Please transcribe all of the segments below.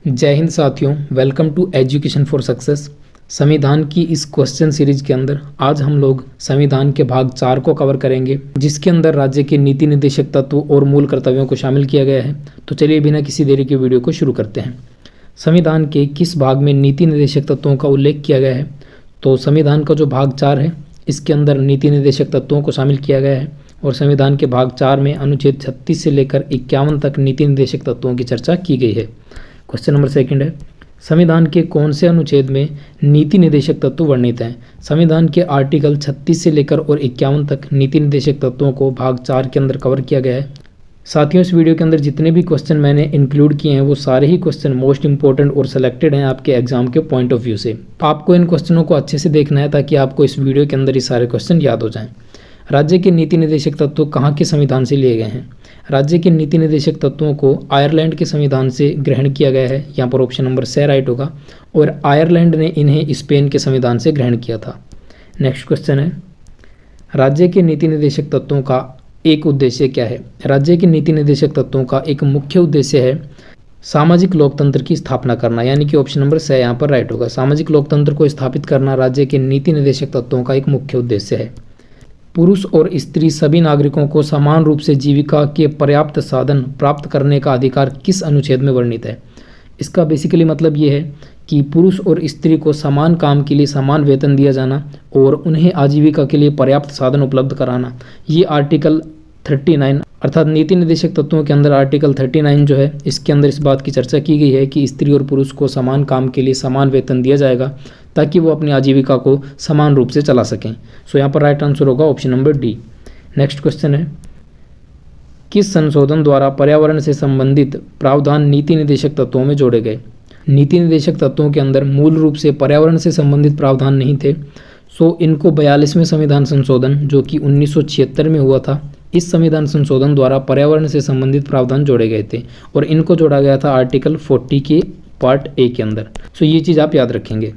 जय हिंद साथियों, welcome to education for success. संविधान की इस क्वेश्चन सीरीज के अंदर आज हम लोग संविधान के भाग 4 को कवर करेंगे, जिसके अंदर राज्य के नीति निर्देशक तत्व और मूल कर्तव्यों को शामिल किया गया है। तो चलिए बिना किसी देरी के वीडियो को शुरू करते हैं। संविधान के किस भाग में नीति निर्देशक तत्वों का उल्लेख किया गया है? तो संविधान का जो भाग 4 है इसके अंदर नीति निर्देशक तत्वों को शामिल किया गया है और संविधान के भाग 4 में अनुच्छेद 36 से लेकर 51 तक नीति निर्देशक तत्वों की चर्चा की गई है। क्वेश्चन नंबर 2 है, संविधान के कौन से अनुच्छेद में नीति निर्देशक तत्व वर्णित हैं? संविधान के आर्टिकल 36 से लेकर और 51 तक नीति निर्देशक तत्वों को भाग 4 के अंदर कवर किया गया है। साथियों, इस वीडियो के अंदर जितने भी क्वेश्चन मैंने इंक्लूड किए हैं वो सारे ही क्वेश्चन मोस्ट इंपॉर्टेंट और सेलेक्टेड हैं आपके एग्जाम के पॉइंट ऑफ व्यू से। आपको इन क्वेश्चनों को अच्छे से देखना है ताकि आपको इस वीडियो के अंदर ये सारे क्वेश्चन याद हो जाएं। राज्य के नीति निर्देशक तत्व कहाँ के संविधान से लिए गए हैं? राज्य के नीति निर्देशक तत्वों को आयरलैंड के संविधान से ग्रहण किया गया है। यहाँ पर ऑप्शन नंबर सी राइट होगा और आयरलैंड ने इन्हें स्पेन के संविधान से ग्रहण किया था। नेक्स्ट क्वेश्चन है, राज्य के नीति निर्देशक तत्वों का एक उद्देश्य क्या है? राज्य के नीति निर्देशक तत्वों का एक मुख्य उद्देश्य है सामाजिक लोकतंत्र की स्थापना करना, यानी कि ऑप्शन नंबर सी यहाँ पर राइट होगा। सामाजिक लोकतंत्र को स्थापित करना राज्य के नीति निर्देशक तत्वों का एक मुख्य उद्देश्य है। पुरुष और स्त्री सभी नागरिकों को समान रूप से जीविका के पर्याप्त साधन प्राप्त करने का अधिकार किस अनुच्छेद में वर्णित है? इसका बेसिकली मतलब ये है कि पुरुष और स्त्री को समान काम के लिए समान वेतन दिया जाना और उन्हें आजीविका के लिए पर्याप्त साधन उपलब्ध कराना, ये आर्टिकल 39 अर्थात नीति निर्देशक तत्वों के अंदर आर्टिकल 39 जो है इसके अंदर इस बात की चर्चा की गई है कि स्त्री और पुरुष को समान काम के लिए समान वेतन दिया जाएगा ताकि वो अपनी आजीविका को समान रूप से चला सकें। सो यहाँ पर राइट आंसर होगा option number D. Next question है, किस संशोधन द्वारा पर्यावरण से संबंधित प्रावधान नीति निर्देशक तत्वों में जोड़े गए? नीति निर्देशक तत्वों के अंदर मूल रूप से पर्यावरण से संबंधित प्रावधान नहीं थे, सो इनको 42वें संविधान संशोधन जो कि 1976 में हुआ था, इस संविधान संशोधन द्वारा पर्यावरण से संबंधित प्रावधान जोड़े गए थे और इनको जोड़ा गया था आर्टिकल 40 के पार्ट ए के अंदर। सो ये चीज़ आप याद रखेंगे।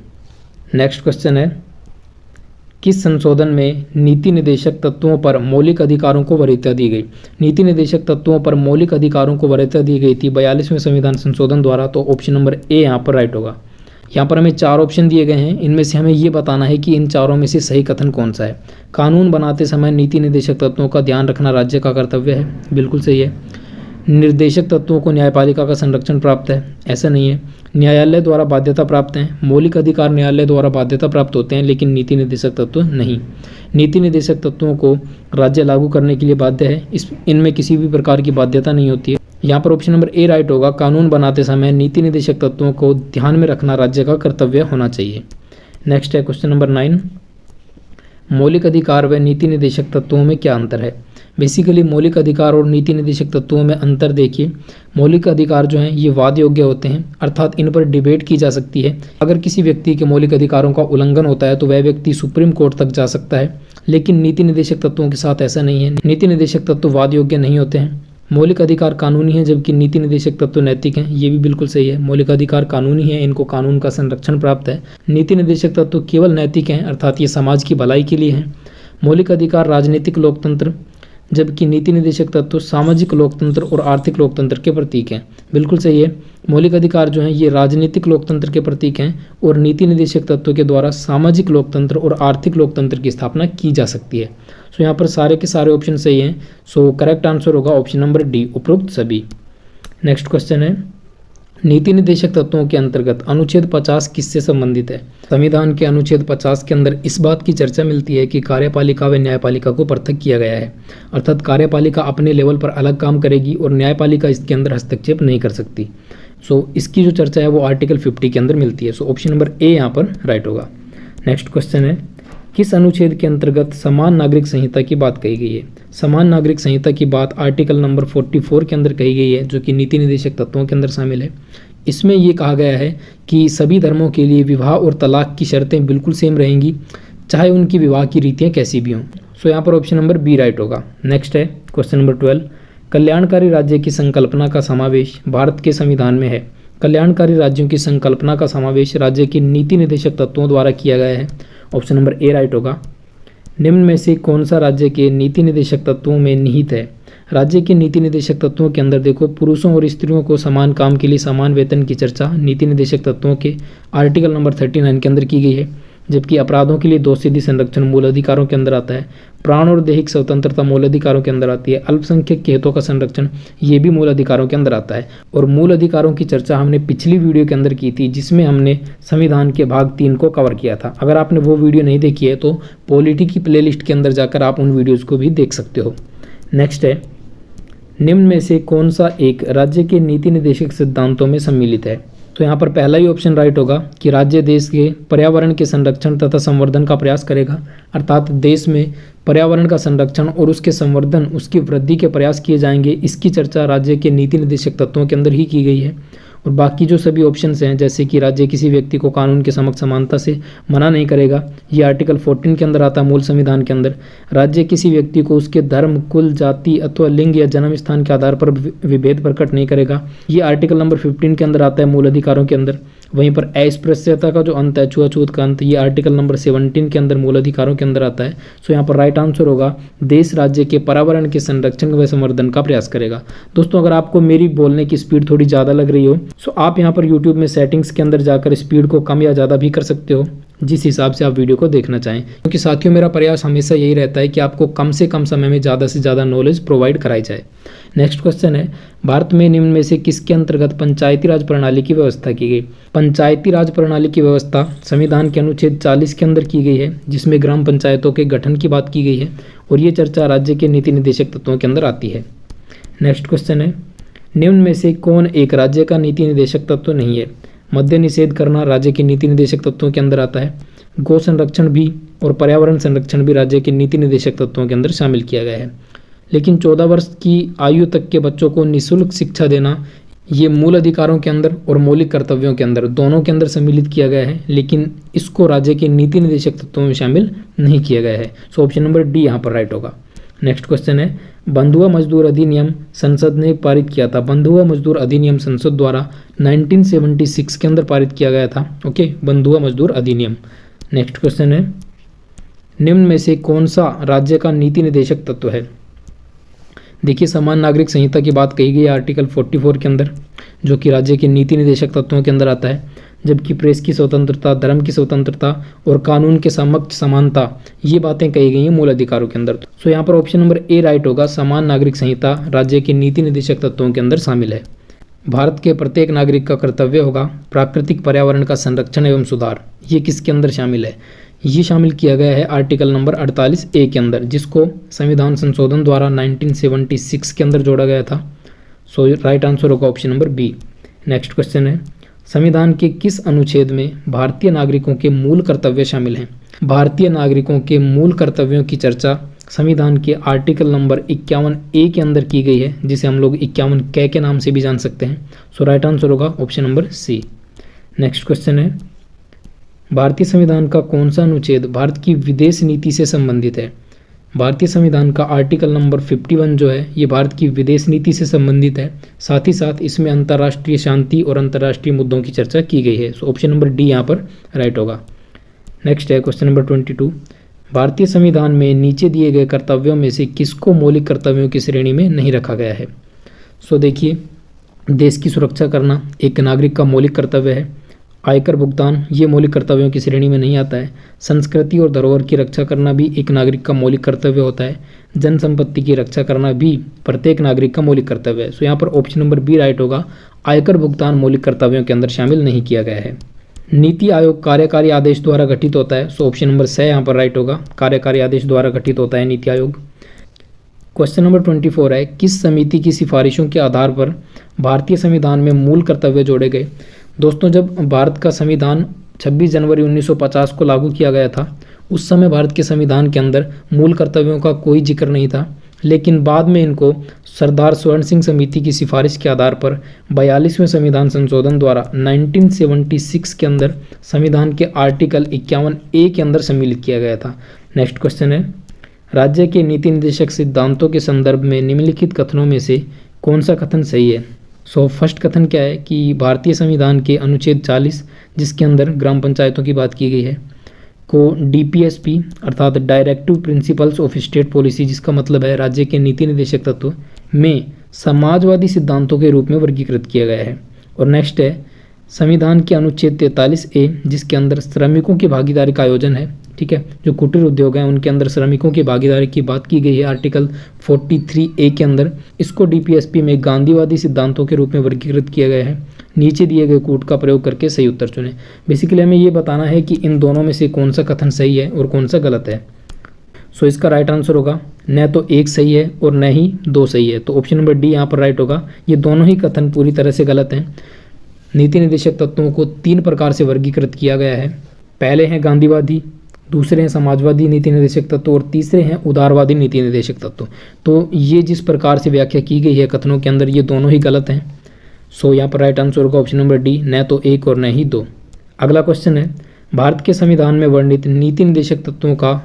नेक्स्ट क्वेश्चन है, किस संशोधन में नीति निर्देशक तत्वों पर मौलिक अधिकारों को वरीयता दी गई? नीति निर्देशक तत्वों पर मौलिक अधिकारों को वरीयता दी गई थी 42वें संविधान संशोधन द्वारा। तो ऑप्शन नंबर ए यहाँ पर राइट होगा। यहाँ पर हमें 4 ऑप्शन दिए गए हैं, इनमें से हमें ये बताना है कि इन चारों में से सही कथन कौन सा है। कानून बनाते समय नीति निर्देशक तत्वों का ध्यान रखना राज्य का कर्तव्य है, बिल्कुल सही है। निर्देशक तत्वों को न्यायपालिका का संरक्षण प्राप्त है, ऐसा नहीं है। न्यायालय द्वारा बाध्यता प्राप्त है, मौलिक अधिकार न्यायालय द्वारा बाध्यता प्राप्त होते हैं लेकिन नीति निर्देशक तत्व नहीं। नीति निर्देशक तत्वों को राज्य लागू करने के लिए बाध्य है, इनमें किसी भी प्रकार की बाध्यता नहीं होती है। यहाँ पर ऑप्शन नंबर ए राइट होगा। कानून बनाते समय नीति निर्देशक तत्वों को ध्यान में रखना राज्य का कर्तव्य होना चाहिए। नेक्स्ट है क्वेश्चन नंबर 9, मौलिक अधिकार व नीति निर्देशक तत्वों में क्या अंतर है? बेसिकली मौलिक अधिकार और नीति निर्देशक तत्वों में अंतर देखिए। मौलिक अधिकार जो हैं ये वाद योग्य होते हैं, अर्थात इन पर डिबेट की जा सकती है। अगर किसी व्यक्ति के मौलिक अधिकारों का उल्लंघन होता है तो वह व्यक्ति सुप्रीम कोर्ट तक जा सकता है, लेकिन नीति निर्देशक तत्वों के साथ ऐसा नहीं है। नीति निर्देशक तत्व वाद योग्य नहीं होते हैं। मौलिक अधिकार कानूनी है जबकि नीति निर्देशक तत्व नैतिक हैं, ये भी बिल्कुल सही है। मौलिक अधिकार कानूनी है, इनको कानून का संरक्षण प्राप्त है। नीति निर्देशक तत्व केवल नैतिक हैं, अर्थात ये समाज की भलाई के लिए हैं। मौलिक अधिकार राजनीतिक लोकतंत्र जबकि नीति निर्देशक तत्व सामाजिक लोकतंत्र और आर्थिक लोकतंत्र के प्रतीक हैं, बिल्कुल सही है। मौलिक अधिकार जो हैं ये राजनीतिक लोकतंत्र के प्रतीक हैं और नीति निर्देशक तत्व के द्वारा सामाजिक लोकतंत्र और आर्थिक लोकतंत्र की स्थापना की जा सकती है। सो यहाँ पर सारे के सारे ऑप्शन सही हैं। सो करेक्ट आंसर होगा ऑप्शन नंबर डी, उपरोक्त सभी। नेक्स्ट क्वेश्चन है, नीति निर्देशक तत्वों के अंतर्गत अनुच्छेद 50 किससे संबंधित है? संविधान के अनुच्छेद 50 के अंदर इस बात की चर्चा मिलती है कि कार्यपालिका व न्यायपालिका को पृथक किया गया है, अर्थात कार्यपालिका अपने लेवल पर अलग काम करेगी और न्यायपालिका इसके अंदर हस्तक्षेप नहीं कर सकती। सो इसकी जो चर्चा है वो आर्टिकल 50 के अंदर मिलती है। सो ऑप्शन नंबर ए यहाँ पर राइट होगा। नेक्स्ट क्वेश्चन है, किस अनुच्छेद के अंतर्गत समान नागरिक संहिता की बात कही गई है? समान नागरिक संहिता की बात आर्टिकल नंबर 44 के अंदर कही गई है जो कि नीति निर्देशक तत्वों के अंदर शामिल है। इसमें ये कहा गया है कि सभी धर्मों के लिए विवाह और तलाक की शर्तें बिल्कुल सेम रहेंगी, चाहे उनकी विवाह की रीतियाँ कैसी भी हों। सो यहाँ पर ऑप्शन नंबर बी राइट होगा। नेक्स्ट है क्वेश्चन नंबर 12, कल्याणकारी राज्य की संकल्पना का समावेश भारत के संविधान में है। कल्याणकारी राज्यों की संकल्पना का समावेश राज्य के नीति निर्देशक तत्वों द्वारा किया गया है। ऑप्शन नंबर ए राइट होगा। निम्न में से कौन सा राज्य के नीति निर्देशक तत्वों में निहित है? राज्य के नीति निदेशक तत्वों के अंदर देखो, पुरुषों और स्त्रियों को समान काम के लिए समान वेतन की चर्चा नीति निदेशक तत्वों के आर्टिकल नंबर 39 के अंदर की गई है। जबकि अपराधों के लिए दोषसिद्धि संरक्षण मूल अधिकारों के अंदर आता है। प्राण और दैहिक स्वतंत्रता मूल अधिकारों के अंदर आती है। अल्पसंख्यक के हितों का संरक्षण ये भी मूल अधिकारों के अंदर आता है। और मूल अधिकारों की चर्चा हमने पिछली वीडियो के अंदर की थी, जिसमें हमने संविधान के भाग 3 को कवर किया था। अगर आपने वो वीडियो नहीं देखी है तो पॉलिटी की प्लेलिस्ट के अंदर जाकर आप उन वीडियोज़ को भी देख सकते हो। नेक्स्ट है, निम्न में से कौन सा एक राज्य के नीति निदेशक सिद्धांतों में सम्मिलित है? तो यहाँ पर पहला ही ऑप्शन राइट होगा कि राज्य देश के पर्यावरण के संरक्षण तथा संवर्धन का प्रयास करेगा, अर्थात देश में पर्यावरण का संरक्षण और उसके संवर्धन, उसकी वृद्धि के प्रयास किए जाएंगे। इसकी चर्चा राज्य के नीति निदेशक तत्वों के अंदर ही की गई है। और बाकी जो सभी ऑप्शंस हैं, जैसे कि राज्य किसी व्यक्ति को कानून के समक्ष समानता से मना नहीं करेगा, ये आर्टिकल 14 के अंदर आता है मूल संविधान के अंदर। राज्य किसी व्यक्ति को उसके धर्म, कुल, जाति अथवा लिंग या जन्म स्थान के आधार पर विभेद प्रकट नहीं करेगा, ये आर्टिकल नंबर 15 के अंदर आता है मूल अधिकारों के अंदर। वहीं पर अस्पृश्यता का जो अंत है, छुआछूत का अंत, ये आर्टिकल नंबर 17 के अंदर मूल अधिकारों के अंदर आता है। सो यहाँ पर राइट आंसर होगा देश राज्य के पर्यावरण के संरक्षण व संवर्धन का प्रयास करेगा। दोस्तों, अगर आपको मेरी बोलने की स्पीड थोड़ी ज़्यादा लग रही हो, सो आप यहाँ पर यूट्यूब में सेटिंग्स के अंदर जाकर स्पीड को कम या ज़्यादा भी कर सकते हो, जिस हिसाब से आप वीडियो को देखना चाहें। क्योंकि साथियों, मेरा प्रयास हमेशा यही रहता है कि आपको कम से कम समय में ज़्यादा से ज़्यादा नॉलेज प्रोवाइड कराई जाए। नेक्स्ट क्वेश्चन है, भारत में निम्न में से किसके अंतर्गत पंचायती राज प्रणाली की व्यवस्था की गई? पंचायती राज प्रणाली की व्यवस्था संविधान के अनुच्छेद 40 के अंदर की गई है, जिसमें ग्राम पंचायतों के गठन की बात की गई है। और ये चर्चा राज्य के नीति निदेशक तत्वों के अंदर आती है। नेक्स्ट क्वेश्चन है, निम्न में से कौन एक राज्य का नीति निदेशक तत्व नहीं है? मद्य निषेध करना राज्य के नीति निदेशक तत्वों के अंदर आता है। गौ संरक्षण भी और पर्यावरण संरक्षण भी राज्य के नीति निदेशक तत्वों के अंदर शामिल किया गया है। लेकिन 14 वर्ष की आयु तक के बच्चों को निःशुल्क शिक्षा देना, ये मूल अधिकारों के अंदर और मौलिक कर्तव्यों के अंदर दोनों के अंदर सम्मिलित किया गया है, लेकिन इसको राज्य के नीति निदेशक तत्वों में शामिल नहीं किया गया है। सो ऑप्शन नंबर डी यहाँ पर राइट होगा। नेक्स्ट क्वेश्चन है, बंधुआ मजदूर अधिनियम संसद ने पारित किया था। बंधुआ मजदूर अधिनियम संसद द्वारा 1976 के अंदर पारित किया गया था। ओके, बंधुआ मजदूर अधिनियम। नेक्स्ट क्वेश्चन है, निम्न में से कौन सा राज्य का नीति निदेशक तत्व है? देखिए, समान नागरिक संहिता की बात कही गई है आर्टिकल 44 के अंदर, जो कि राज्य के नीति निदेशक तत्वों के अंदर आता है। जबकि प्रेस की स्वतंत्रता, धर्म की स्वतंत्रता और कानून के समक्ष समानता, ये बातें कही गई हैं मूल अधिकारों के अंदर। सो यहाँ पर ऑप्शन नंबर ए राइट होगा। समान नागरिक संहिता राज्य के नीति निदेशक तत्वों के अंदर शामिल है। भारत के प्रत्येक नागरिक का कर्तव्य होगा प्राकृतिक पर्यावरण का संरक्षण एवं सुधार, ये किसके अंदर शामिल है? ये शामिल किया गया है आर्टिकल नंबर 48A के अंदर, जिसको संविधान संशोधन द्वारा 1976 के अंदर जोड़ा गया था। सो राइट आंसर होगा option number B. Next question है, संविधान के किस अनुच्छेद में भारतीय नागरिकों के मूल कर्तव्य शामिल हैं? भारतीय नागरिकों के मूल कर्तव्यों की चर्चा संविधान के आर्टिकल नंबर 51A के अंदर की गई है, जिसे हम लोग 51 कै के नाम से भी जान सकते हैं। सो राइट आंसर होगा option number C. Next question है, भारतीय संविधान का कौन सा अनुच्छेद भारत की विदेश नीति से संबंधित है? भारतीय संविधान का आर्टिकल नंबर 51 जो है, ये भारत की विदेश नीति से संबंधित है। साथ ही साथ इसमें अंतर्राष्ट्रीय शांति और अंतर्राष्ट्रीय मुद्दों की चर्चा की गई है। सो ऑप्शन नंबर डी यहाँ पर राइट होगा। नेक्स्ट है क्वेश्चन नंबर 22, भारतीय संविधान में नीचे दिए गए कर्तव्यों में से किसको मौलिक कर्तव्यों की श्रेणी में नहीं रखा गया है? सो देखिए, देश की सुरक्षा करना एक नागरिक का मौलिक कर्तव्य है। आयकर भुगतान, ये मौलिक कर्तव्यों की श्रेणी में नहीं आता है। संस्कृति और धरोहर की रक्षा करना भी एक नागरिक का मौलिक कर्तव्य होता है। जन संपत्ति की रक्षा करना भी प्रत्येक नागरिक का मौलिक कर्तव्य है। सो यहाँ पर ऑप्शन नंबर बी राइट होगा। आयकर भुगतान मौलिक कर्तव्यों के अंदर शामिल नहीं किया गया है। नीति आयोग कार्यकारी आदेश द्वारा गठित होता है। सो ऑप्शन नंबर सी यहाँ पर राइट होगा। कार्यकारी आदेश द्वारा गठित होता है नीति आयोग। क्वेश्चन नंबर 24 है, किस समिति की सिफारिशों के आधार पर भारतीय संविधान में मूल कर्तव्य जोड़े गए? दोस्तों, जब भारत का संविधान 26 जनवरी 1950 को लागू किया गया था, उस समय भारत के संविधान के अंदर मूल कर्तव्यों का कोई जिक्र नहीं था। लेकिन बाद में इनको सरदार स्वर्ण सिंह समिति की सिफारिश के आधार पर 42वें संविधान संशोधन द्वारा 1976 के अंदर संविधान के आर्टिकल 51A के अंदर सम्मिलित किया गया था। नेक्स्ट क्वेश्चन है, राज्य के नीति निदेशक सिद्धांतों के संदर्भ में निम्नलिखित कथनों में से कौन सा कथन सही है? सो फर्स्ट कथन क्या है कि भारतीय संविधान के अनुच्छेद 40, जिसके अंदर ग्राम पंचायतों की बात की गई है, को DPSP अर्थात directive principles of state policy, जिसका मतलब है राज्य के नीति निदेशक तत्व, में समाजवादी सिद्धांतों के रूप में वर्गीकृत किया गया है। और नेक्स्ट है संविधान के अनुच्छेद 43A जिसके अंदर श्रमिकों की भागीदारी का आयोजन है, ठीक है, जो कुटीर उद्योग हैं उनके अंदर श्रमिकों की भागीदारी की बात की गई है आर्टिकल 43A के अंदर। इसको DPSP में गांधीवादी सिद्धांतों के रूप में वर्गीकृत किया गया है। नीचे दिए गए कूट का प्रयोग करके सही उत्तर चुनें। बेसिकली हमें ये बताना है कि इन दोनों में से कौन सा कथन सही है और कौन सा गलत है। सो इसका राइट आंसर होगा न तो एक सही है और न ही दो सही है, तो ऑप्शन नंबर डी यहाँ पर राइट होगा। ये दोनों ही कथन पूरी तरह से गलत हैं। नीति निर्देशक तत्वों को 3 प्रकार से वर्गीकृत किया गया है। पहले हैं गांधीवादी, दूसरे हैं समाजवादी नीति निर्देशक तत्व और तीसरे हैं उदारवादी नीति निर्देशक तत्व। तो ये जिस प्रकार से व्याख्या की गई है कथनों के अंदर, ये दोनों ही गलत हैं। सो यहाँ पर राइट आंसर होगा ऑप्शन नंबर डी, न तो एक और न ही दो। अगला क्वेश्चन है भारत के संविधान में वर्णित नीति निर्देशक तत्वों का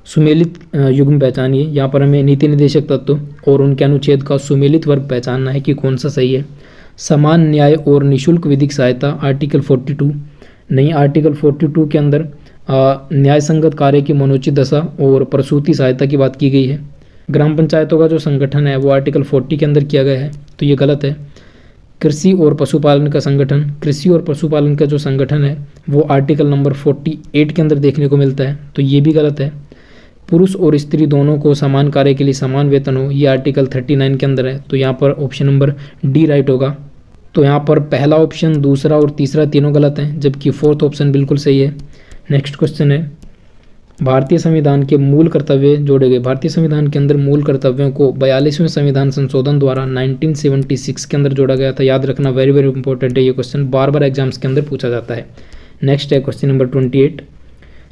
सुमेलित युग्म पहचानिए। यहाँ पर हमें नीति निर्देशक तत्व और उनके अनुच्छेद का सुमेलित वर्ग पहचानना है कि कौन सा सही है। समान न्याय और निःशुल्क विधिक सहायता आर्टिकल 42, नहीं, आर्टिकल 42 के अंदर न्याय संगत कार्य की मनोचित दशा और प्रसूति सहायता की बात की गई है। ग्राम पंचायतों का जो संगठन है वो आर्टिकल 40 के अंदर किया गया है, तो ये गलत है। कृषि और पशुपालन का संगठन, कृषि और पशुपालन का जो संगठन है वो आर्टिकल नंबर 48 के अंदर देखने को मिलता है, तो ये भी गलत है। पुरुष और स्त्री दोनों को समान कार्य के लिए समान वेतन हो, ये आर्टिकल 39 के अंदर है, तो यहाँ पर ऑप्शन नंबर डी राइट होगा। तो यहाँ पर पहला ऑप्शन, दूसरा और तीसरा तीनों गलत हैं, जबकि फोर्थ ऑप्शन बिल्कुल सही है। नेक्स्ट क्वेश्चन है भारतीय संविधान के मूल कर्तव्य जोड़े गए। भारतीय संविधान के अंदर मूल कर्तव्यों को 42वें संविधान संशोधन द्वारा 1976 के अंदर जोड़ा गया था। याद रखना, वेरी वेरी इंपॉर्टेंट है, ये क्वेश्चन बार बार एग्जाम्स के अंदर पूछा जाता है। नेक्स्ट है क्वेश्चन नंबर 28,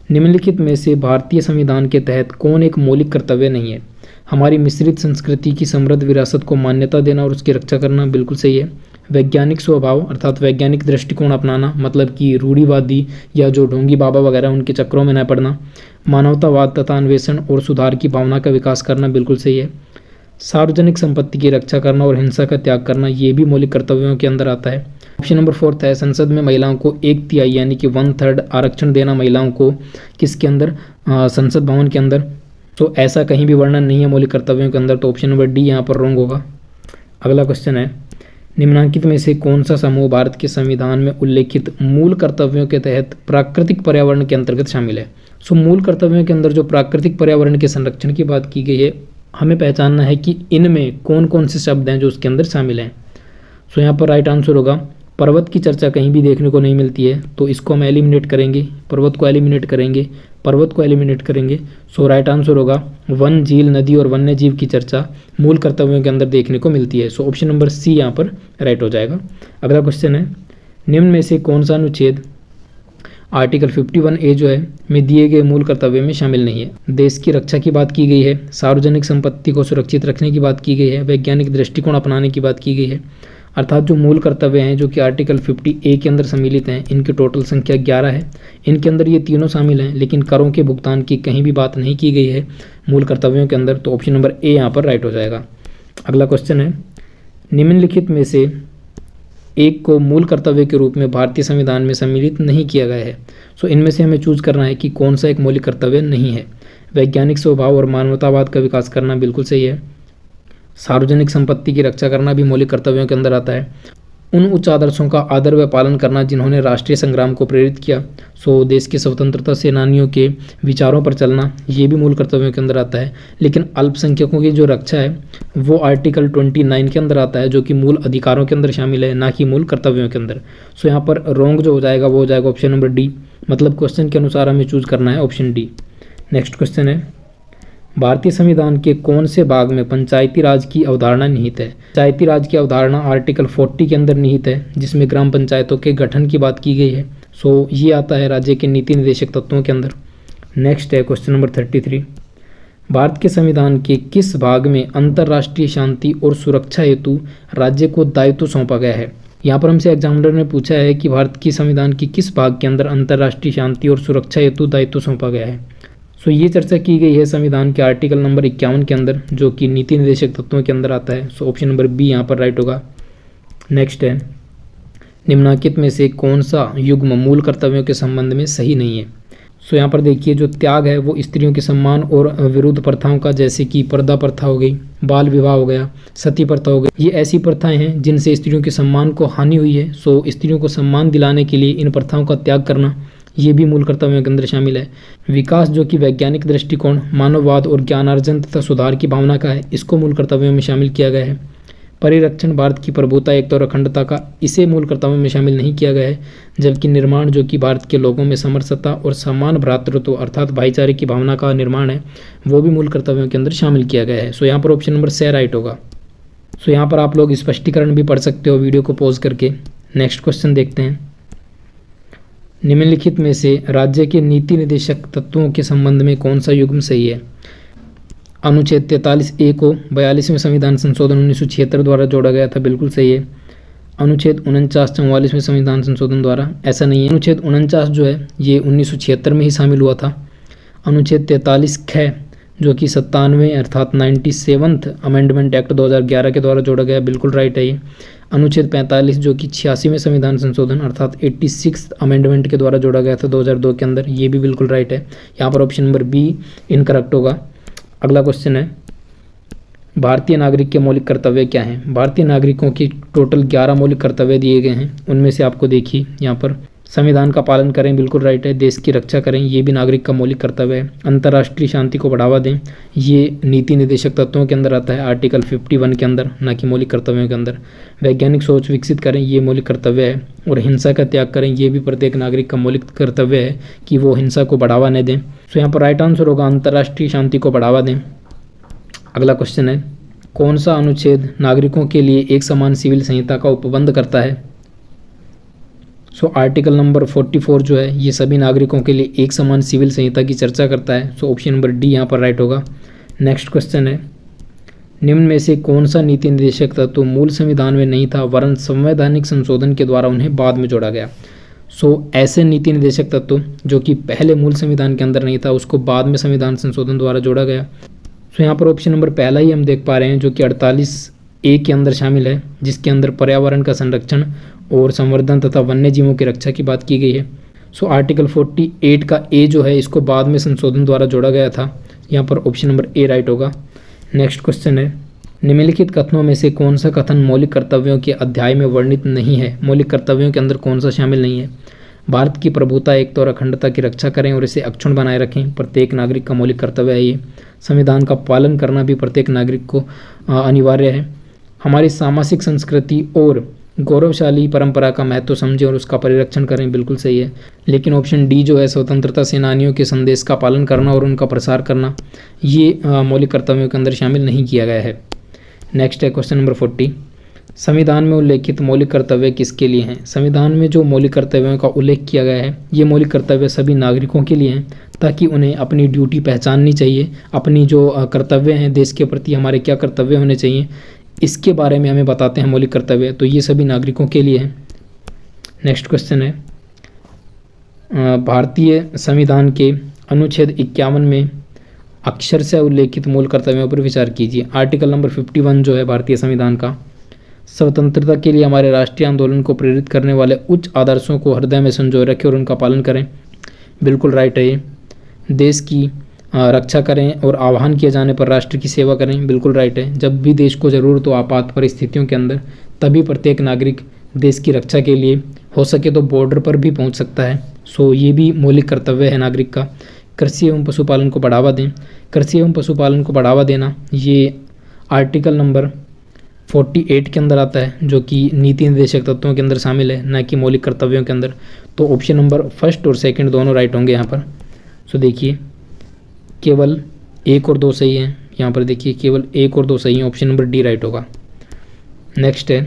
निम्नलिखित में से भारतीय संविधान के तहत कौन एक मौलिक कर्तव्य नहीं है। हमारी मिश्रित संस्कृति की समृद्ध विरासत को मान्यता देना और उसकी रक्षा करना बिल्कुल सही है। वैज्ञानिक स्वभाव अर्थात वैज्ञानिक दृष्टिकोण अपनाना, मतलब कि रूढ़िवादी या जो ढोंगी बाबा वगैरह उनके चक्रों में न पड़ना। मानवतावाद तथा अन्वेषण और सुधार की भावना का विकास करना बिल्कुल सही है। सार्वजनिक संपत्ति की रक्षा करना और हिंसा का त्याग करना, ये भी मौलिक कर्तव्यों के अंदर आता है। ऑप्शन नंबर 4 है संसद में महिलाओं को 1/3 यानी कि 1/3 आरक्षण देना महिलाओं को, किसके अंदर, संसद भवन के अंदर। तो ऐसा कहीं भी वर्णन नहीं है मौलिक कर्तव्यों के अंदर, तो ऑप्शन नंबर डी यहाँ पर रॉन्ग होगा। अगला क्वेश्चन है निम्नलिखित में से कौन सा समूह भारत के संविधान में उल्लेखित मूल कर्तव्यों के तहत प्राकृतिक पर्यावरण के अंतर्गत शामिल है। सो मूल कर्तव्यों के अंदर जो प्राकृतिक पर्यावरण के संरक्षण की बात की गई है, हमें पहचानना है कि इनमें कौन कौन से शब्द हैं जो उसके अंदर शामिल हैं। सो यहाँ पर राइट आंसर होगा पर्वत की चर्चा कहीं भी देखने को नहीं मिलती है, तो इसको हम एलिमिनेट करेंगे, पर्वत को एलिमिनेट करेंगे, पर्वत को एलिमिनेट करेंगे। सो राइट आंसर होगा वन, झील, नदी और वन्य जीव की चर्चा मूल कर्तव्यों के अंदर देखने को मिलती है। सो ऑप्शन नंबर सी यहाँ पर राइट हो जाएगा। अगला क्वेश्चन है निम्न में से कौन सा अनुच्छेद आर्टिकल 51A जो है में दिए गए मूल कर्तव्य में शामिल नहीं है। देश की रक्षा की बात की गई है, सार्वजनिक संपत्ति को सुरक्षित रखने की बात की गई है, वैज्ञानिक दृष्टिकोण अपनाने की बात की गई है। अर्थात जो मूल कर्तव्य हैं जो कि आर्टिकल 50A के अंदर सम्मिलित हैं, इनकी टोटल संख्या 11 है। इनके अंदर ये तीनों शामिल हैं, लेकिन करों के भुगतान की कहीं भी बात नहीं की गई है मूल कर्तव्यों के अंदर, तो ऑप्शन नंबर ए यहाँ पर राइट हो जाएगा। अगला क्वेश्चन है निम्नलिखित में से एक को मूल कर्तव्य के रूप में भारतीय संविधान में सम्मिलित नहीं किया गया है। सो इनमें से हमें चूज करना है कि कौन सा एक मौलिक कर्तव्य नहीं है। वैज्ञानिक स्वभाव और मानवतावाद का विकास करना बिल्कुल सही है। सार्वजनिक संपत्ति की रक्षा करना भी मौलिक कर्तव्यों के अंदर आता है। उन उच्च आदर्शों का आदर व पालन करना जिन्होंने राष्ट्रीय संग्राम को प्रेरित किया। सो देश के स्वतंत्रता सेनानियों के विचारों पर चलना, ये भी मूल कर्तव्यों के अंदर आता है। लेकिन अल्पसंख्यकों की जो रक्षा है वो आर्टिकल 29 के अंदर आता है, जो कि मूल अधिकारों के अंदर शामिल है, ना कि मूल कर्तव्यों के अंदर। सो यहाँ पर रॉन्ग जो हो जाएगा वो हो जाएगा ऑप्शन नंबर डी, मतलब क्वेश्चन के अनुसार हमें चूज करना है ऑप्शन डी। नेक्स्ट क्वेश्चन है भारतीय संविधान के कौन से भाग में पंचायती राज की अवधारणा निहित है। पंचायती राज की अवधारणा आर्टिकल 40 के अंदर निहित है, जिसमें ग्राम पंचायतों के गठन की बात की गई है। सो ये आता है राज्य के नीति निर्देशक तत्वों के अंदर। नेक्स्ट है क्वेश्चन नंबर 33, भारत के संविधान के किस भाग में अंतर्राष्ट्रीय शांति और सुरक्षा हेतु राज्य को दायित्व सौंपा गया है। यहाँ पर हमसे एग्जामिनर ने पूछा है कि भारत की संविधान की किस भाग के अंदर अंतर्राष्ट्रीय शांति और सुरक्षा हेतु दायित्व सौंपा गया है। सो ये चर्चा की गई है संविधान के आर्टिकल नंबर 51 के अंदर, जो कि नीति निर्देशक तत्वों के अंदर आता है। सो ऑप्शन नंबर बी यहाँ पर राइट होगा। नेक्स्ट है निम्नलिखित में से कौन सा युग्म मूल कर्तव्यों के संबंध में सही नहीं है। सो यहाँ पर देखिए जो त्याग है वो स्त्रियों के सम्मान और विरुद्ध प्रथाओं का, जैसे कि पर्दा प्रथा हो गई, बाल विवाह हो गया, सती प्रथा हो गई, ये ऐसी प्रथाएं हैं जिनसे स्त्रियों के सम्मान को हानि हुई है। सो स्त्रियों को सम्मान दिलाने के लिए इन प्रथाओं का त्याग करना, ये भी मूल कर्तव्यों के अंदर शामिल है। विकास जो कि वैज्ञानिक दृष्टिकोण, मानववाद और ज्ञानार्जन तथा सुधार की भावना का है, इसको मूल कर्तव्यों में शामिल किया गया है। परिरक्षण भारत की प्रभुता, एकता और अखंडता का, इसे मूल कर्तव्यों में शामिल नहीं किया गया है। जबकि निर्माण जो कि भारत के लोगों में समरसता और समान भ्रातृत्व अर्थात भाईचारे की भावना का निर्माण है, वो भी मूल कर्तव्यों के अंदर शामिल किया गया है। सो यहाँ पर ऑप्शन नंबर सी राइट होगा। सो यहाँ पर आप लोग स्पष्टीकरण भी पढ़ सकते हो वीडियो को पॉज करके। नेक्स्ट क्वेश्चन देखते हैं। निम्नलिखित में से राज्य के नीति निदेशक तत्वों के संबंध में कौन सा युग्म सही है? अनुच्छेद 43A को 42वें संविधान संशोधन 1976 द्वारा जोड़ा गया था, बिल्कुल सही है। अनुच्छेद 49 44वें संविधान संशोधन द्वारा, ऐसा नहीं है। अनुच्छेद 49 जो है ये 1976 में ही शामिल हुआ था। अनुच्छेद 43 ख जो कि 97वें अर्थात 97th अमेंडमेंट एक्ट 2011 के द्वारा जोड़ा गया, बिल्कुल राइट है ये। अनुच्छेद 45 जो कि 86वें संविधान संशोधन अर्थात 86th अमेंडमेंट के द्वारा जोड़ा गया था 2002 के अंदर, ये भी बिल्कुल राइट है। यहाँ पर ऑप्शन नंबर बी इनकरेक्ट होगा। अगला क्वेश्चन है, भारतीय नागरिक के मौलिक कर्तव्य क्या हैं? भारतीय नागरिकों की टोटल 11 मौलिक कर्तव्य दिए गए हैं। उनमें से आपको देखिए यहाँ पर संविधान का पालन करें, बिल्कुल राइट है। देश की रक्षा करें, ये भी नागरिक का मौलिक कर्तव्य है। अंतर्राष्ट्रीय शांति को बढ़ावा दें, ये नीति निदेशक तत्वों के अंदर आता है, आर्टिकल 51 के अंदर, ना कि मौलिक कर्तव्यों के अंदर। वैज्ञानिक सोच विकसित करें, ये मौलिक कर्तव्य है। और हिंसा का त्याग करें, ये भी प्रत्येक नागरिक का मौलिक कर्तव्य है कि वो हिंसा को बढ़ावा न दें। तो यहाँ पर राइट आंसर होगा अंतर्राष्ट्रीय शांति को बढ़ावा दें। अगला क्वेश्चन है, कौन सा अनुच्छेद नागरिकों के लिए एक समान सिविल संहिता का उपबंध करता है? सो आर्टिकल नंबर 44 जो है ये सभी नागरिकों के लिए एक समान सिविल संहिता की चर्चा करता है। सो ऑप्शन नंबर डी यहाँ पर राइट होगा। नेक्स्ट क्वेश्चन है, निम्न में से कौन सा नीति निदेशक तत्व मूल संविधान में नहीं था वरन संवैधानिक संशोधन के द्वारा उन्हें बाद में जोड़ा गया? सो ऐसे नीति निदेशक तत्व जो कि पहले मूल संविधान के अंदर नहीं था, उसको बाद में संविधान संशोधन द्वारा जोड़ा गया। सो यहाँ पर ऑप्शन नंबर पहला ही हम देख पा रहे हैं, जो कि 48A के अंदर शामिल है, जिसके अंदर पर्यावरण का संरक्षण और संवर्धन तथा वन्य जीवों की रक्षा की बात की गई है। सो आर्टिकल 48 का ए जो है इसको बाद में संशोधन द्वारा जोड़ा गया था। यहाँ पर ऑप्शन नंबर ए राइट होगा। नेक्स्ट क्वेश्चन है, निम्नलिखित कथनों में से कौन सा कथन मौलिक कर्तव्यों के अध्याय में वर्णित नहीं है? मौलिक कर्तव्यों के अंदर कौन सा शामिल नहीं है? भारत की प्रभुता, एकता और अखंडता की रक्षा करें और इसे अक्षुण्ण बनाए रखें, प्रत्येक नागरिक का मौलिक कर्तव्य है ये। संविधान का पालन करना भी प्रत्येक नागरिक को अनिवार्य है। हमारी सामाजिक संस्कृति और गौरवशाली परंपरा का महत्व समझें और उसका परिरक्षण करें, बिल्कुल सही है। लेकिन ऑप्शन डी जो है स्वतंत्रता सेनानियों के संदेश का पालन करना और उनका प्रसार करना, ये मौलिक कर्तव्यों के अंदर शामिल नहीं किया गया है। नेक्स्ट है क्वेश्चन नंबर 40, संविधान में उल्लेखित मौलिक कर्तव्य किसके लिए हैं? संविधान में जो मौलिक कर्तव्यों का उल्लेख किया गया है ये मौलिक कर्तव्य सभी नागरिकों के लिए हैं, ताकि उन्हें अपनी ड्यूटी पहचाननी चाहिए, अपनी जो कर्तव्य हैं देश के प्रति हमारे क्या कर्तव्य होने चाहिए इसके बारे में हमें बताते हैं मौलिक कर्तव्य, तो ये सभी नागरिकों के लिए हैं। नेक्स्ट क्वेश्चन है, भारतीय संविधान के अनुच्छेद 51 में अक्षर से उल्लेखित मूल कर्तव्यों पर विचार कीजिए। आर्टिकल नंबर 51 जो है भारतीय संविधान का, स्वतंत्रता के लिए हमारे राष्ट्रीय आंदोलन को प्रेरित करने वाले उच्च आदर्शों को हृदय में संजोए रखें और उनका पालन करें, बिल्कुल राइट है ये। देश की रक्षा करें और आह्वान किए जाने पर राष्ट्र की सेवा करें, बिल्कुल राइट है। जब भी देश को ज़रूरत हो आपात परिस्थितियों के अंदर, तभी प्रत्येक नागरिक देश की रक्षा के लिए हो सके तो बॉर्डर पर भी पहुंच सकता है। सो ये भी मौलिक कर्तव्य है नागरिक का। कृषि एवं पशुपालन को बढ़ावा दें, कृषि एवं पशुपालन को बढ़ावा देना ये आर्टिकल नंबर 48 के अंदर आता है, जो कि नीति निर्देशक तत्वों के अंदर शामिल है, न कि मौलिक कर्तव्यों के अंदर। तो ऑप्शन नंबर फर्स्ट और सेकंड दोनों राइट होंगे यहाँ पर। सो देखिए केवल 1 और 2 सही हैं, यहाँ पर देखिए केवल 1 और 2 सही हैं, ऑप्शन नंबर डी राइट होगा। नेक्स्ट है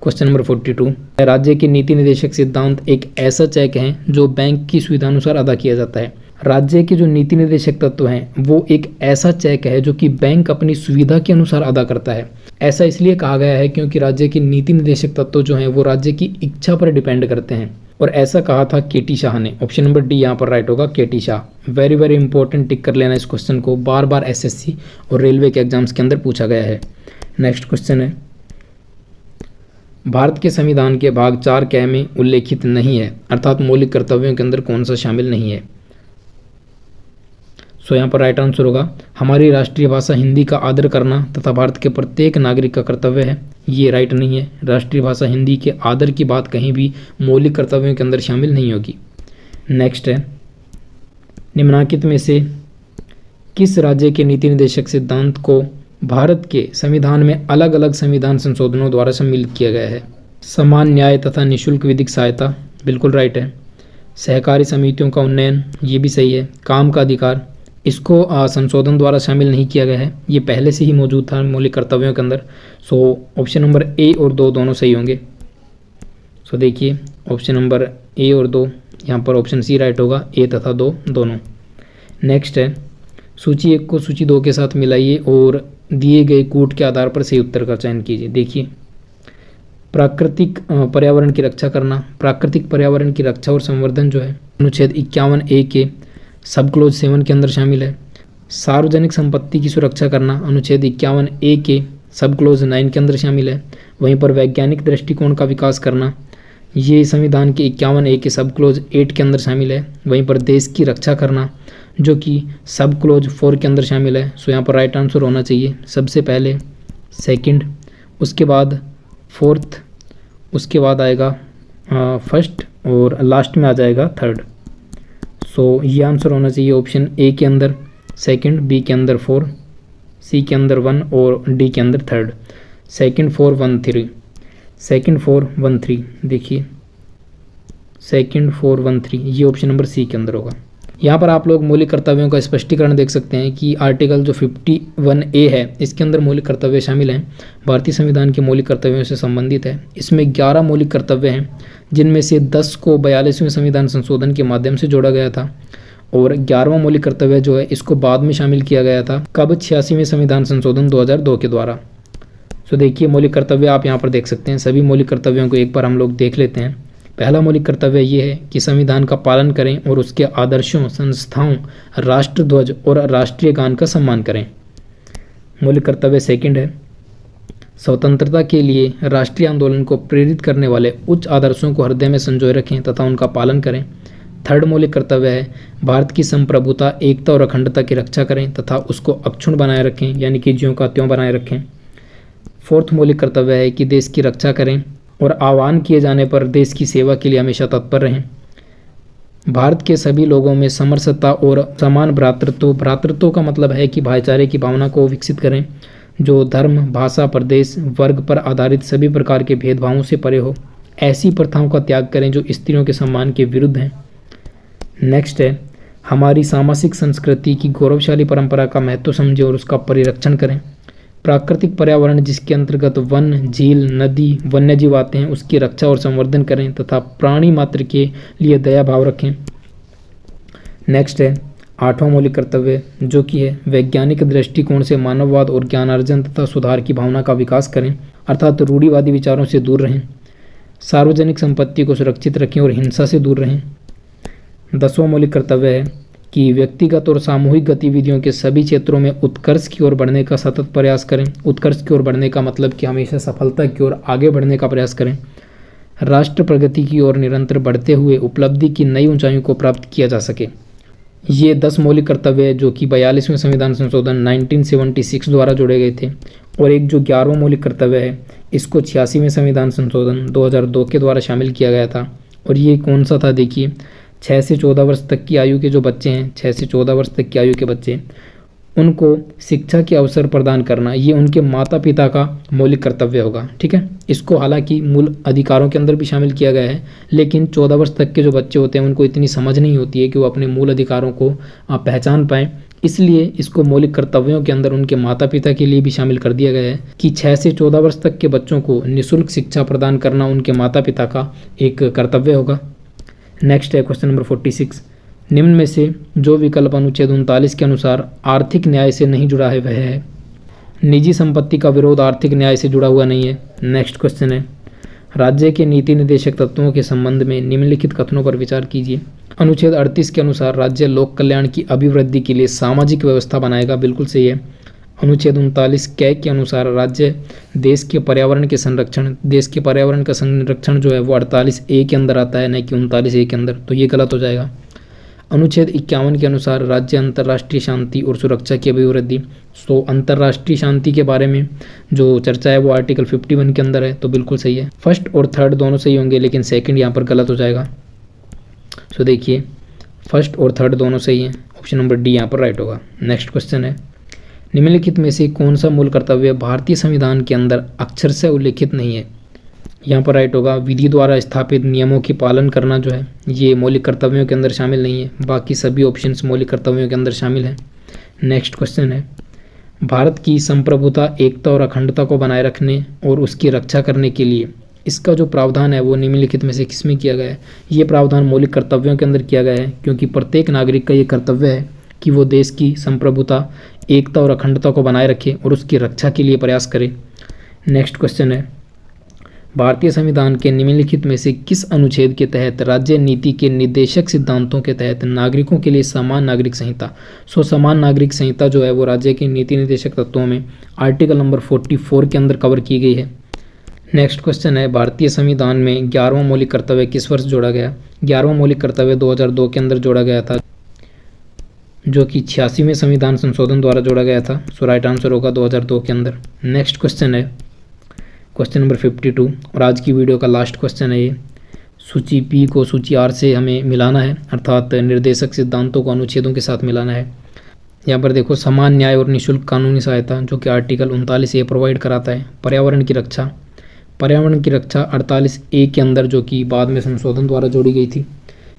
क्वेश्चन नंबर 42, राज्य के नीति निर्देशक सिद्धांत एक ऐसा चेक है जो बैंक की सुविधा अनुसार अदा किया जाता है। राज्य के जो नीति निर्देशक तत्व हैं वो एक ऐसा चेक है जो कि बैंक अपनी सुविधा के अनुसार अदा करता है। ऐसा इसलिए कहा गया है क्योंकि राज्य के नीति निर्देशक तत्व जो हैं वो राज्य की इच्छा पर डिपेंड करते हैं, और ऐसा कहा था केटी शाह ने। ऑप्शन नंबर डी यहाँ पर राइट होगा, केटी शाह। वेरी वेरी इंपॉर्टेंट, टिक कर लेना इस क्वेश्चन को, बार बार एसएससी और रेलवे के एग्जाम्स के अंदर पूछा गया है। नेक्स्ट क्वेश्चन है, भारत के संविधान के भाग 4 क में उल्लेखित नहीं है, अर्थात मौलिक कर्तव्यों के अंदर कौन सा शामिल नहीं है? सो यहाँ पर राइट आंसर होगा हमारी राष्ट्रीय भाषा हिंदी का आदर करना तथा भारत के प्रत्येक नागरिक का कर्तव्य है। ये राइट नहीं है। राष्ट्रीय भाषा हिंदी के आदर की बात कहीं भी मौलिक कर्तव्यों के अंदर शामिल नहीं होगी। नेक्स्ट है, निम्नलिखित में से किस राज्य के नीति निर्देशक सिद्धांत को भारत के संविधान में अलग अलग संविधान संशोधनों द्वारा सम्मिलित किया गया है? समान न्याय तथा निःशुल्क विधिक सहायता, बिल्कुल राइट है। सहकारी समितियों का उन्नयन, ये भी सही है। काम का अधिकार, इसको संशोधन द्वारा शामिल नहीं किया गया है, ये पहले से ही मौजूद था मौलिक कर्तव्यों के अंदर। सो ऑप्शन नंबर ए और 2 दोनों सही होंगे। सो देखिए ऑप्शन नंबर ए और 2, यहाँ पर ऑप्शन सी राइट होगा, ए तथा 2 दोनों। नेक्स्ट है, सूची 1 को सूची 2 के साथ मिलाइए और दिए गए कूट के आधार पर सही उत्तर का चयन कीजिए। देखिए, प्राकृतिक पर्यावरण की रक्षा करना, प्राकृतिक पर्यावरण की रक्षा और संवर्धन जो है अनुच्छेद 51A के सब क्लोज 7 के अंदर शामिल है। सार्वजनिक संपत्ति की सुरक्षा करना अनुच्छेद 51A के सब क्लोज 9 के अंदर शामिल है। वहीं पर वैज्ञानिक दृष्टिकोण का विकास करना, ये संविधान के 51A के सब क्लोज 8 के अंदर शामिल है। वहीं पर देश की रक्षा करना जो कि सब क्लोज 4 के अंदर शामिल है। सो यहाँ पर राइट आंसर होना चाहिए सबसे पहले सेकंड, उसके बाद फोर्थ, उसके बाद आएगा फर्स्ट और लास्ट में आ जाएगा थर्ड। सो ये आंसर होना चाहिए ऑप्शन ए के अंदर सेकंड, बी के अंदर 4, सी के अंदर 1 और डी के अंदर थर्ड। सेकंड 4 1 3, सेकंड 4 1 3, देखिए सेकंड 4 1 3, ये ऑप्शन नंबर सी के अंदर होगा। यहाँ पर आप लोग मौलिक कर्तव्यों का स्पष्टीकरण देख सकते हैं कि आर्टिकल जो 51A है इसके अंदर मौलिक कर्तव्य शामिल हैं, भारतीय संविधान के मौलिक कर्तव्यों से संबंधित है। इसमें 11 मौलिक कर्तव्य हैं जिनमें से 10 को 42वें संविधान संशोधन के माध्यम से जोड़ा गया था और 11वां मौलिक कर्तव्य जो है इसको बाद में शामिल किया गया था, कब? 86वें संविधान संशोधन 2002 के द्वारा। सो देखिए मौलिक कर्तव्य आप यहाँ पर देख सकते हैं। सभी मौलिक कर्तव्यों को एक बार हम लोग देख लेते हैं। पहला मौलिक कर्तव्य ये है कि संविधान का पालन करें और उसके आदर्शों, संस्थाओं, राष्ट्रध्वज और राष्ट्रीय गान का सम्मान करें। मौलिक कर्तव्य सेकंड है, स्वतंत्रता के लिए राष्ट्रीय आंदोलन को प्रेरित करने वाले उच्च आदर्शों को हृदय में संजोए रखें तथा उनका पालन करें। थर्ड मौलिक कर्तव्य है, भारत की संप्रभुता, एकता और अखंडता की रक्षा करें तथा उसको अक्षुण्ण बनाए रखें, यानी कि ज्यों का त्यों बनाए रखें। फोर्थ मौलिक कर्तव्य है कि देश की रक्षा करें और आह्वान किए जाने पर देश की सेवा के लिए हमेशा तत्पर रहें। भारत के सभी लोगों में समरसता और समान भ्रातृत्व का मतलब है कि भाईचारे की भावना को विकसित करें जो धर्म, भाषा, प्रदेश, वर्ग पर आधारित सभी प्रकार के भेदभावों से परे हो। ऐसी प्रथाओं का त्याग करें जो स्त्रियों के सम्मान के विरुद्ध हैं। नेक्स्ट है, हमारी सामाजिक संस्कृति की गौरवशाली परंपरा का महत्व समझें और उसका परिरक्षण करें। प्राकृतिक पर्यावरण जिसके अंतर्गत वन, झील, नदी, वन्यजीव आते हैं उसकी रक्षा और संवर्धन करें तथा प्राणी मात्र के लिए दया भाव रखें। नेक्स्ट है 8वां मौलिक कर्तव्य जो कि है वैज्ञानिक दृष्टिकोण से मानववाद और ज्ञानार्जन तथा सुधार की भावना का विकास करें, अर्थात रूढ़िवादी विचारों से दूर रहें। सार्वजनिक संपत्ति को सुरक्षित रखें और हिंसा से दूर रहें। 10वां मौलिक कर्तव्य है कि व्यक्तिगत और सामूहिक गतिविधियों के सभी क्षेत्रों में उत्कर्ष की ओर बढ़ने का सतत प्रयास करें। उत्कर्ष की ओर बढ़ने का मतलब कि हमेशा सफलता की ओर आगे बढ़ने का प्रयास करें। राष्ट्र प्रगति की ओर निरंतर बढ़ते हुए उपलब्धि की नई ऊंचाइयों को प्राप्त किया जा सके। ये 10 मौलिक कर्तव्य जो कि 42वें संविधान संशोधन 1976 द्वारा जोड़े गए थे और एक जो 11वां मौलिक कर्तव्य है इसको 86वें संविधान संशोधन 2002 के द्वारा शामिल किया गया था। और ये कौन सा था? देखिए 6 से 14 वर्ष तक की आयु के जो बच्चे हैं, 6 से 14 वर्ष तक की आयु के बच्चे, उनको शिक्षा के अवसर प्रदान करना, ये उनके माता पिता का मौलिक कर्तव्य होगा। ठीक है, इसको हालांकि मूल अधिकारों के अंदर भी शामिल किया गया है, लेकिन 14 वर्ष तक के जो बच्चे होते हैं उनको इतनी समझ नहीं होती है कि वो अपने मूल अधिकारों को पहचान पाएँ, इसलिए इसको मौलिक कर्तव्यों के अंदर उनके माता पिता के लिए भी शामिल कर दिया गया है कि 6 से 14 वर्ष तक के बच्चों को निःशुल्क शिक्षा प्रदान करना उनके माता पिता का एक कर्तव्य होगा। नेक्स्ट है क्वेश्चन नंबर 46, निम्न में से जो विकल्प अनुच्छेद 39 के अनुसार आर्थिक न्याय से नहीं जुड़ा है वह है। निजी संपत्ति का विरोध आर्थिक न्याय से जुड़ा हुआ नहीं है। नेक्स्ट क्वेश्चन है, राज्य के नीति निर्देशक तत्वों के संबंध में निम्नलिखित कथनों पर विचार कीजिए। अनुच्छेद 38 के अनुसार राज्य लोक कल्याण की अभिवृद्धि के लिए सामाजिक व्यवस्था बनाएगा, बिल्कुल सही है। अनुच्छेद 39 कै के अनुसार राज्य देश के पर्यावरण के संरक्षण, देश के पर्यावरण का संरक्षण जो है वो 48A के अंदर आता है, न कि 39A के अंदर, तो ये गलत हो जाएगा। अनुच्छेद 51 के अनुसार राज्य अंतर्राष्ट्रीय शांति और सुरक्षा की अभिवृद्धि। तो अंतर्राष्ट्रीय शांति के बारे में जो चर्चा है वो आर्टिकल 51 के अंदर है, तो बिल्कुल सही है। फर्स्ट और थर्ड दोनों सही होंगे, लेकिन सेकंड यहाँ पर गलत हो जाएगा। सो देखिए फर्स्ट और थर्ड दोनों सही हैं, ऑप्शन नंबर डी यहाँ पर राइट होगा। नेक्स्ट क्वेश्चन है, निम्नलिखित में से कौन सा मूल कर्तव्य भारतीय संविधान के अंदर अक्षर से उल्लेखित नहीं है? यहाँ पर राइट होगा, विधि द्वारा स्थापित नियमों की पालन करना जो है ये मौलिक कर्तव्यों के अंदर शामिल नहीं है, बाकी सभी ऑप्शंस मौलिक कर्तव्यों के अंदर शामिल हैं। नेक्स्ट क्वेश्चन है, भारत की संप्रभुता, एकता और अखंडता को बनाए रखने और उसकी रक्षा करने के लिए इसका जो प्रावधान है वो निम्नलिखित में से किसमें किया गया है? ये प्रावधान मौलिक कर्तव्यों के अंदर किया गया है, क्योंकि प्रत्येक नागरिक का ये कर्तव्य है कि वो देश की संप्रभुता, एकता और अखंडता को बनाए रखे और उसकी रक्षा के लिए प्रयास करे। नेक्स्ट क्वेश्चन है, भारतीय संविधान के निम्नलिखित में से किस अनुच्छेद के तहत राज्य नीति के निर्देशक सिद्धांतों के तहत नागरिकों के लिए समान नागरिक संहिता, समान नागरिक संहिता जो है वो राज्य के नीति निर्देशक तत्वों में आर्टिकल नंबर 44 के अंदर कवर की गई है। नेक्स्ट क्वेश्चन है, भारतीय संविधान में 11वां मौलिक कर्तव्य किस वर्ष जोड़ा गया? 11वां मौलिक कर्तव्य 2002 के अंदर जोड़ा गया था, जो कि 86वें संविधान संशोधन द्वारा जोड़ा गया था। सो राइट आंसर होगा 2002 के अंदर। नेक्स्ट क्वेश्चन है क्वेश्चन नंबर 52 और आज की वीडियो का लास्ट क्वेश्चन है ये। सूची पी को सूची आर से हमें मिलाना है, अर्थात निर्देशक सिद्धांतों को अनुच्छेदों के साथ मिलाना है। यहाँ पर देखो, समान न्याय और निःशुल्क कानूनी सहायता जो कि आर्टिकल 39A प्रोवाइड कराता है। पर्यावरण की रक्षा 48A के अंदर जो कि बाद में संशोधन द्वारा जोड़ी गई थी।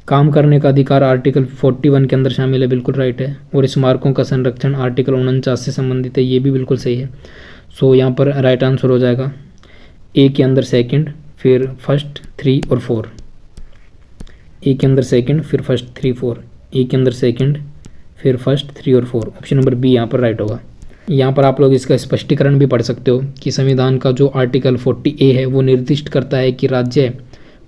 काम करने का अधिकार आर्टिकल 41 के अंदर शामिल है, बिल्कुल राइट है। और स्मारकों का संरक्षण आर्टिकल 49 से संबंधित है, ये भी बिल्कुल सही है। सो यहाँ पर राइट आंसर हो जाएगा ए के अंदर सेकंड, फिर फर्स्ट, 3 और 4। ए के अंदर सेकंड, फिर फर्स्ट, 3, 4। ए के अंदर सेकंड, फिर फर्स्ट, 3 और 4। ऑप्शन नंबर बी यहाँ पर राइट होगा। यहाँ पर आप लोग इसका स्पष्टीकरण भी पढ़ सकते हो कि संविधान का जो आर्टिकल 40A है वो निर्दिष्ट करता है कि राज्य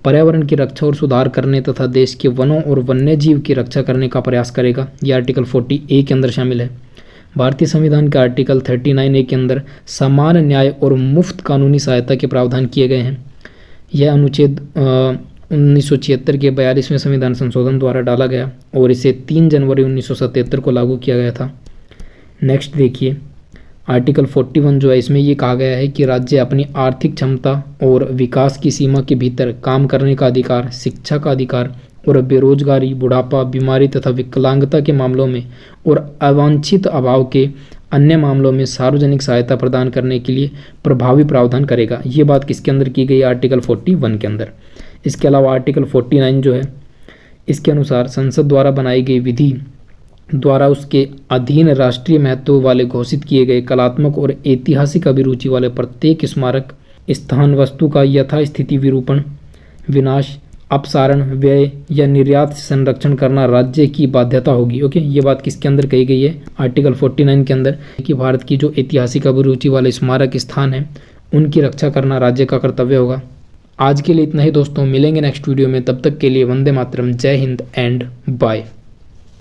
पर्यावरण की रक्षा और सुधार करने तथा देश के वनों और वन्य जीव की रक्षा करने का प्रयास करेगा। यह आर्टिकल 40A के अंदर शामिल है। भारतीय संविधान के आर्टिकल 39A के अंदर समान न्याय और मुफ्त कानूनी सहायता के प्रावधान किए गए हैं। यह अनुच्छेद 1976 के 42वें संविधान संशोधन द्वारा डाला गया और इसे 3 जनवरी 1977 को लागू किया गया था। नेक्स्ट देखिए, आर्टिकल 41 जो है इसमें ये कहा गया है कि राज्य अपनी आर्थिक क्षमता और विकास की सीमा के भीतर काम करने का अधिकार, शिक्षा का अधिकार और बेरोजगारी, बुढ़ापा, बीमारी तथा विकलांगता के मामलों में और अवांछित अभाव के अन्य मामलों में सार्वजनिक सहायता प्रदान करने के लिए प्रभावी प्रावधान करेगा। ये बात किसके अंदर की गई? आर्टिकल 41 के अंदर। इसके अलावा आर्टिकल 49 जो है इसके अनुसार संसद द्वारा बनाई गई विधि द्वारा उसके अधीन राष्ट्रीय महत्व वाले घोषित किए गए कलात्मक और ऐतिहासिक अभिरुचि वाले प्रत्येक स्मारक स्थान वस्तु का यथास्थिति विरूपण, विनाश, अपसारण, व्यय या निर्यात से संरक्षण करना राज्य की बाध्यता होगी। ओके, ये बात किसके अंदर कही गई है? आर्टिकल 49 के अंदर, कि भारत की जो ऐतिहासिक अभिरुचि वाले स्मारक स्थान है उनकी रक्षा करना राज्य का कर्तव्य होगा। आज के लिए इतना ही दोस्तों, मिलेंगे नेक्स्ट वीडियो में। तब तक के लिए वंदे मातरम, जय हिंद एंड बाय।